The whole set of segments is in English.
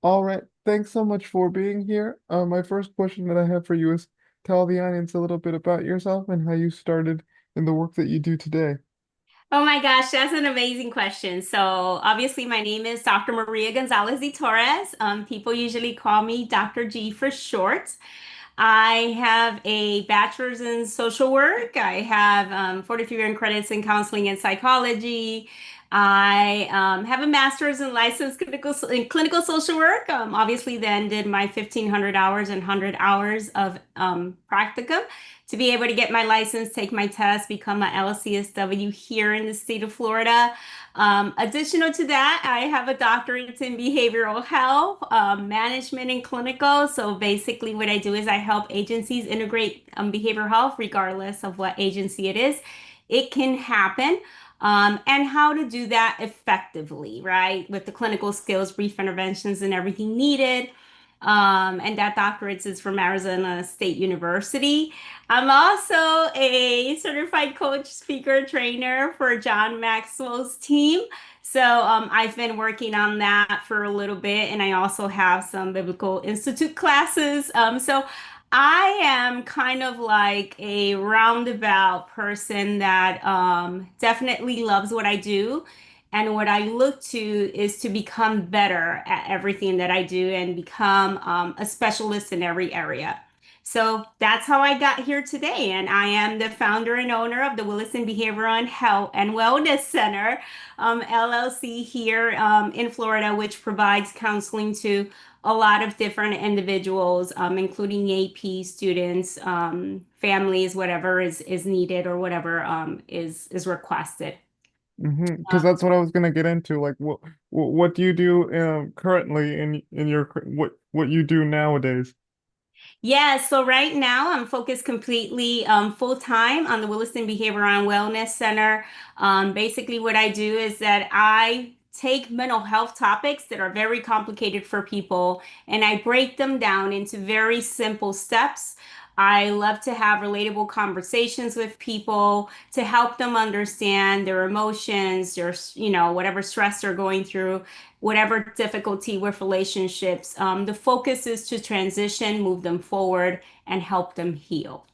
All right. Thanks so much for being here. My first question that I have for you is tell the audience a little bit about yourself and how you started in the work that you do today. Oh my gosh, that's an amazing question. So, obviously, my name is Dr. Maria Gonzalez de Torres. People usually call me Dr. G for short. I have a bachelor's in social work. I have 43 credits in counseling and psychology. I have a master's in licensed clinical social work. Obviously, then did my 1,500 hours and 100 hours of practicum to be able to get my license, take my test, become my LCSW here in the state of Florida. Additional to that, I have a doctorate in behavioral health, management, and clinical. So basically, what I do is I help agencies integrate behavioral health, regardless of what agency it is. It can happen. And how to do that effectively, right? With the clinical skills, brief interventions, and everything needed. And that doctorate is from Arizona State University. I'm also a certified coach, speaker, trainer for John Maxwell's team. So I've been working on that for a little bit, and I also have some Biblical Institute classes. So I am kind of like a roundabout person that definitely loves what I do. And what I look to is to become better at everything that I do and become a specialist in every area. So that's how I got here today. And I am the founder and owner of the Williston Behavioral and Health and Wellness Center, LLC, here in Florida, which provides counseling to a lot of different individuals, including AP students, families, whatever is needed or whatever is requested. Because that's what I was gonna get into. Like, what do you do currently in your what you do nowadays? Yeah, so right now I'm focused completely full time on the Williston Behavioral and Wellness Center. Basically, what I do is that I take mental health topics that are very complicated for people and I break them down into very simple steps. I love to have relatable conversations with people to help them understand their emotions, whatever stress they're going through, whatever difficulty with relationships. The focus is to transition, move them forward, and help them heal.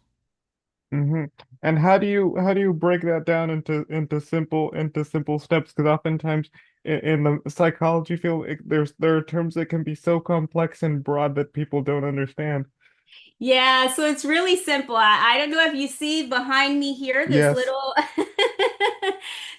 hmm And how do you break that down into simple steps? Because oftentimes in the psychology field, there are terms that can be so complex and broad that people don't understand. Yeah, so it's really simple. I don't know if you see behind me here this Yes. little.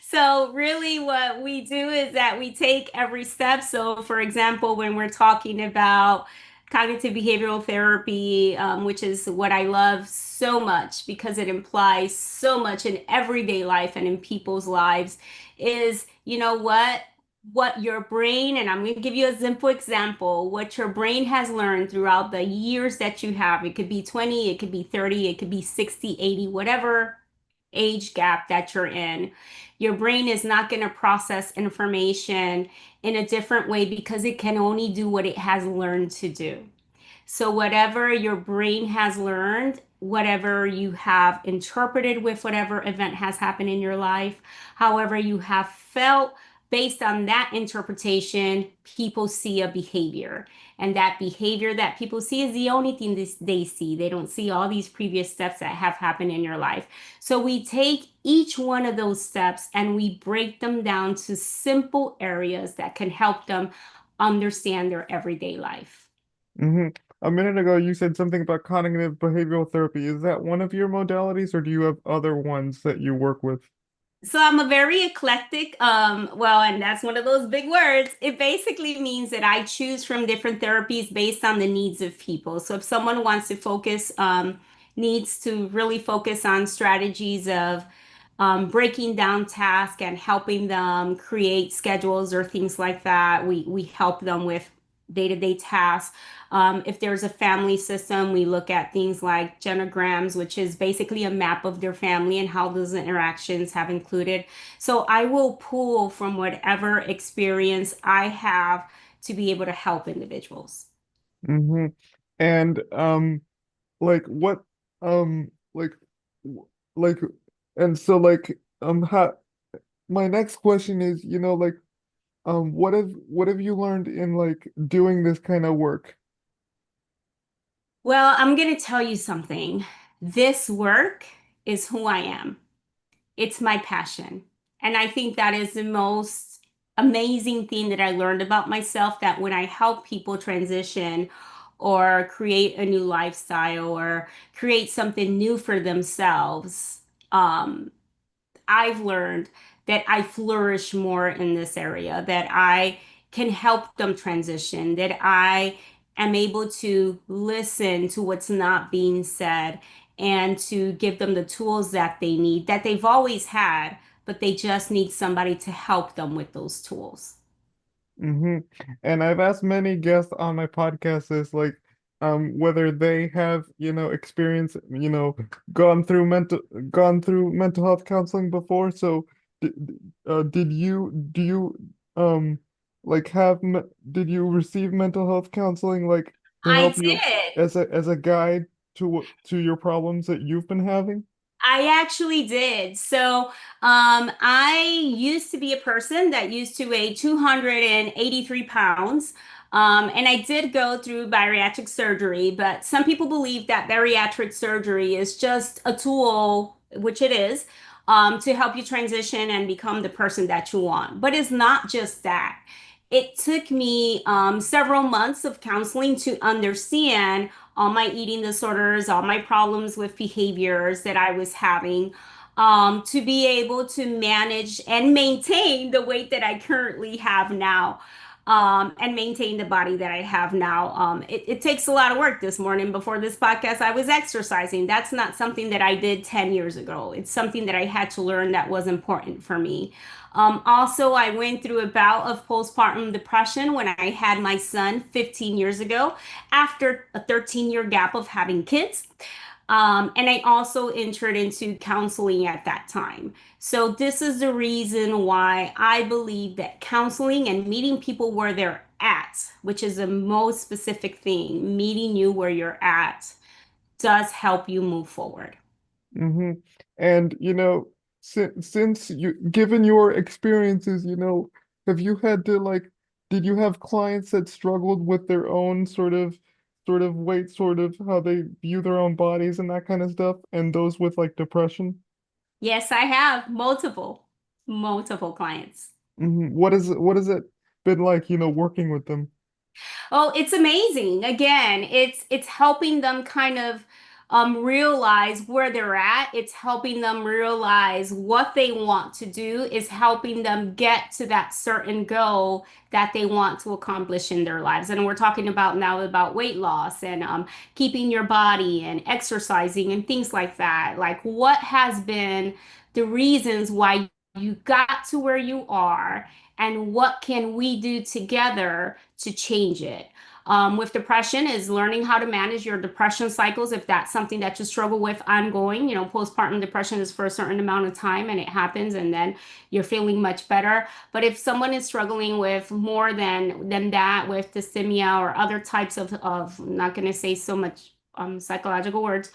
So, really, what we do is that we take every step. So, for example, when we're talking about cognitive behavioral therapy, which is what I love so much because it implies so much in everyday life and in people's lives, is what your brain, and I'm going to give you a simple example, what your brain has learned throughout the years that you have. It could be 20, it could be 30, it could be 60, 80, whatever age gap that you're in. Your brain is not going to process information in a different way because it can only do what it has learned to do. So, whatever your brain has learned, whatever you have interpreted with whatever event has happened in your life, however you have felt based on that interpretation, people see a behavior. And that behavior that people see is the only thing they see. They don't see all these previous steps that have happened in your life. So, we take each one of those steps and we break them down to simple areas that can help them understand their everyday life. hmm A minute ago, you said something about cognitive behavioral therapy. Is that one of your modalities, or do you have other ones that you work with? So I'm a very eclectic, well, and that's one of those big words. It basically means that I choose from different therapies based on the needs of people. So if someone wants to focus, needs to really focus on strategies of breaking down tasks and helping them create schedules or things like that, we help them with day-to-day tasks. If there's a family system, we look at things like genograms, which is basically a map of their family and how those interactions have included. So I will pull from whatever experience I have to be able to help individuals. hmm And like what like w- like and so like how my next question is, what have you learned in like doing this kind of work? Well, I'm going to tell you something. This work is who I am. It's my passion. And I think that is the most amazing thing that I learned about myself, that when I help people transition or create a new lifestyle or create something new for themselves, um, I've learned that I flourish more in this area, that I can help them transition, that I am able to listen to what's not being said and to give them the tools that they need, that they've always had, but they just need somebody to help them with those tools. hmm And I've asked many guests on my podcast this, like, whether they have, experience, gone through mental health counseling before. So, did, did you, do you, like, did you receive mental health counseling, like, to I help you did. as a guide to your problems that you've been having? I actually did. I used to be a person that used to weigh 283 pounds. And I did go through bariatric surgery, but some people believe that bariatric surgery is just a tool, which it is, to help you transition and become the person that you want. But it's not just that. It took me several months of counseling to understand all my eating disorders, all my problems with behaviors that I was having, to be able to manage and maintain the weight that I currently have now, and maintain the body that I have now. It takes a lot of work. This morning before this podcast, I was exercising. That's not something that I did 10 years ago. It's something that I had to learn that was important for me. Also, I went through a bout of postpartum depression when I had my son 15 years ago after a 13-year gap of having kids. And I also entered into counseling at that time. So, this is the reason why I believe that counseling and meeting people where they're at, which is the most specific thing, meeting you where you're at, does help you move forward. hmm And since given your experiences, have you had to like, did you have clients that struggled with their own sort of weight, sort of how they view their own bodies and that kind of stuff, and those with like depression? Yes, I have multiple clients. What has it been like, working with them? Oh, it's amazing. Again, it's helping them kind of realize where they're at. It's helping them realize what they want to do. Is helping them get to that certain goal that they want to accomplish in their lives. And we're talking about now about weight loss and keeping your body and exercising and things like that. Like what has been the reasons why you got to where you are, and what can we do together to change it. With depression is learning how to manage your depression cycles if that's something that you struggle with ongoing. Postpartum depression is for a certain amount of time and it happens and then you're feeling much better. But if someone is struggling with more than that, with dysthymia or other types of I'm not going to say so much psychological words,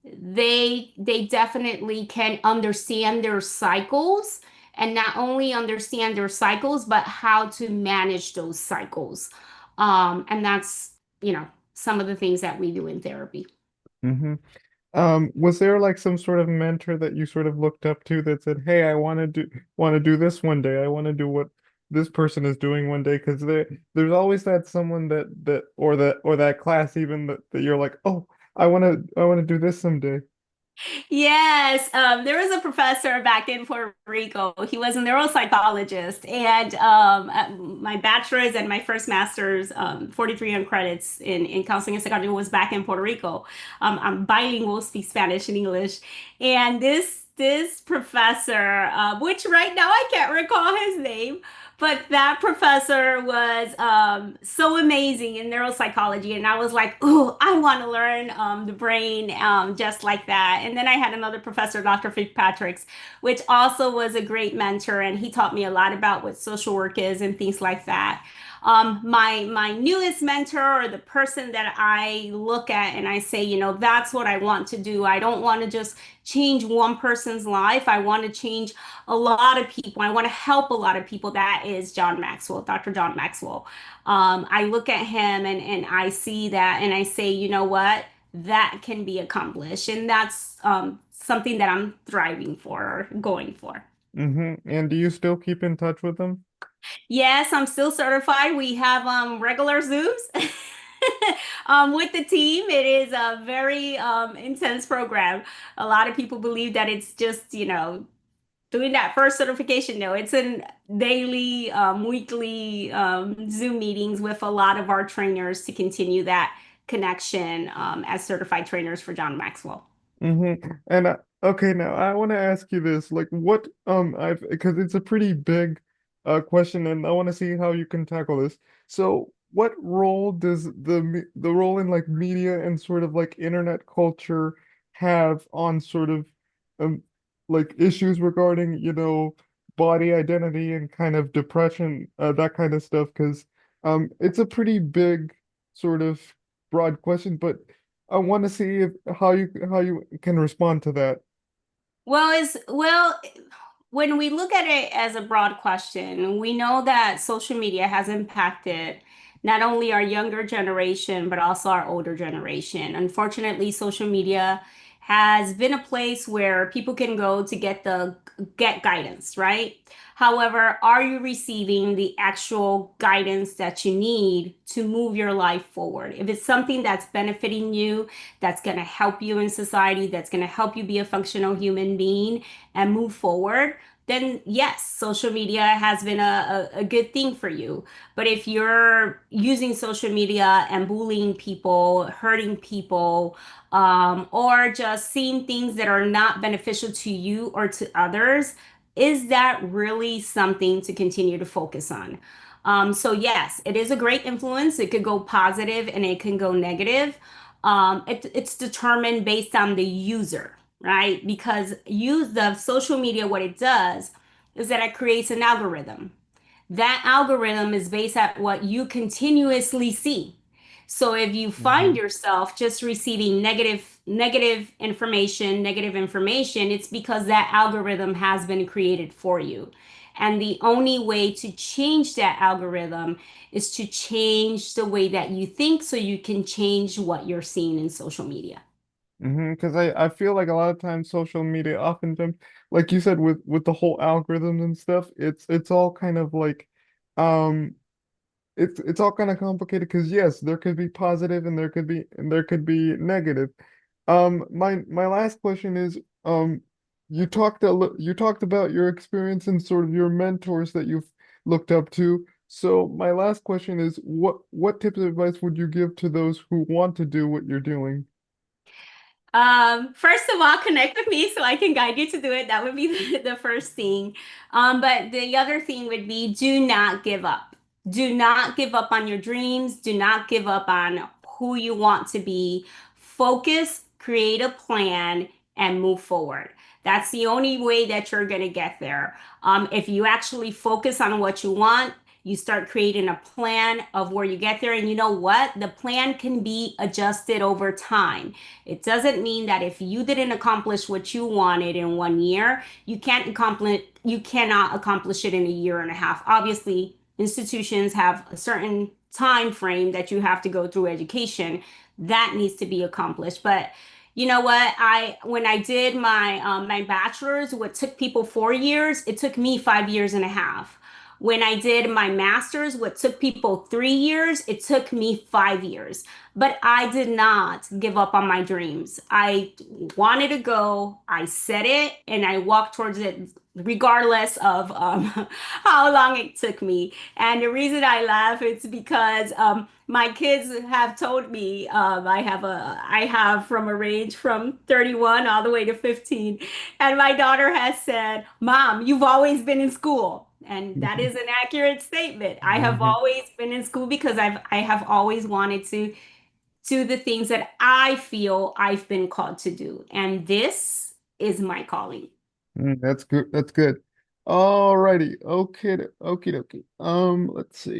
they definitely can understand their cycles, and not only understand their cycles, but how to manage those cycles. And that's, some of the things that we do in therapy. hmm was there like some sort of mentor that you sort of looked up to that said, "Hey, I want to do this one day. I want to do what this person is doing one day." Because there's always that someone or that class even that you're like, "Oh, I want to do this someday." Yes, there was a professor back in Puerto Rico. He was a neuropsychologist, and my bachelor's and my first master's, 43 on credits in counseling and psychology, was back in Puerto Rico. I'm bilingual, speak Spanish and English, and this professor, which right now I can't recall his name, but that professor was so amazing in neuropsychology. And I was like, oh, I want to learn the brain just like that. And then I had another professor, Dr. Fitzpatrick's, which also was a great mentor. And he taught me a lot about what social work is and things like that. My newest mentor, or the person that I look at and I say, that's what I want to do. I don't want to just change one person's life. I want to change a lot of people. I want to help a lot of people. That is John Maxwell, Dr. John Maxwell. I look at him and I see that and I say, you know what? That can be accomplished. And that's something that I'm thriving for or going for. And do you still keep in touch with them? Yes, I'm still certified. We have regular Zooms with the team. It is a very intense program. A lot of people believe that it's just, doing that first certification. No, it's in daily, weekly Zoom meetings with a lot of our trainers to continue that connection as certified trainers for John Maxwell. And okay, now I want to ask you this, like what I've because it's a pretty big question and I want to see how you can tackle this. So, what role does the role in like media and sort of like internet culture have on sort of um like issues regarding, body identity and kind of depression, that kind of stuff? Because it's a pretty big sort of broad question, but I want to see if how you can respond to that. Well, when we look at it as a broad question, we know that social media has impacted not only our younger generation, but also our older generation. Unfortunately, social media has been a place where people can go to get guidance, right? However, are you receiving the actual guidance that you need to move your life forward? If it's something that's benefiting you, that's going to help you in society, that's going to help you be a functional human being and move forward, then yes, social media has been a good thing for you. But if you're using social media and bullying people, hurting people, or just seeing things that are not beneficial to you or to others, is that really something to continue to focus on? So yes, it is a great influence. It could go positive and it can go negative. It's determined based on the user, right? Because use the social media, what it does is that it creates an algorithm. That algorithm is based at what you continuously see. So if you find Hmm. yourself just receiving negative information, it's because that algorithm has been created for you. And the only way to change that algorithm is to change the way that you think so you can change what you're seeing in social media. Because I feel like a lot of times social media, oftentimes, like you said, with the whole algorithms and stuff, it's all kind of like, um, it's all kind of complicated. Because yes, there could be positive and there could be negative. My last question is, you talked about your experience and sort of your mentors that you've looked up to. So my last question is, what tips of advice would you give to those who want to do what you're doing? First of all, connect with me so I can guide you to do it. That would be the first thing. But the other thing would be do not give up. Do not give up on your dreams. Do not give up on who you want to be. Focus, create a plan, and move forward. That's the only way that you're going to get there. If you actually focus on what you want, you start creating a plan of where you get there. And you know what? The plan can be adjusted over time. It doesn't mean that if you didn't accomplish what you wanted in 1 year, you cannot accomplish it in a year and a half. Obviously, institutions have a certain time frame that you have to go through education that needs to be accomplished. But you know what? I when I did my bachelor's, what took people 4 years, it took me 5 years and a half. When I did my master's, what took people 3 years, it took me 5 years. But I did not give up on my dreams. I wanted to go, I said it, and I walked towards it regardless of how long it took me. And the reason I laugh is because my kids have told me I have from a range from 31 all the way to 15. And my daughter has said, Mom, you've always been in school. And that is an accurate statement. I have Hmm. always been in school because I have always wanted to do the things that I feel I've been called to do. And this is my calling. That's good. That's good. All righty. Okay. Okay. Okay. Let's see.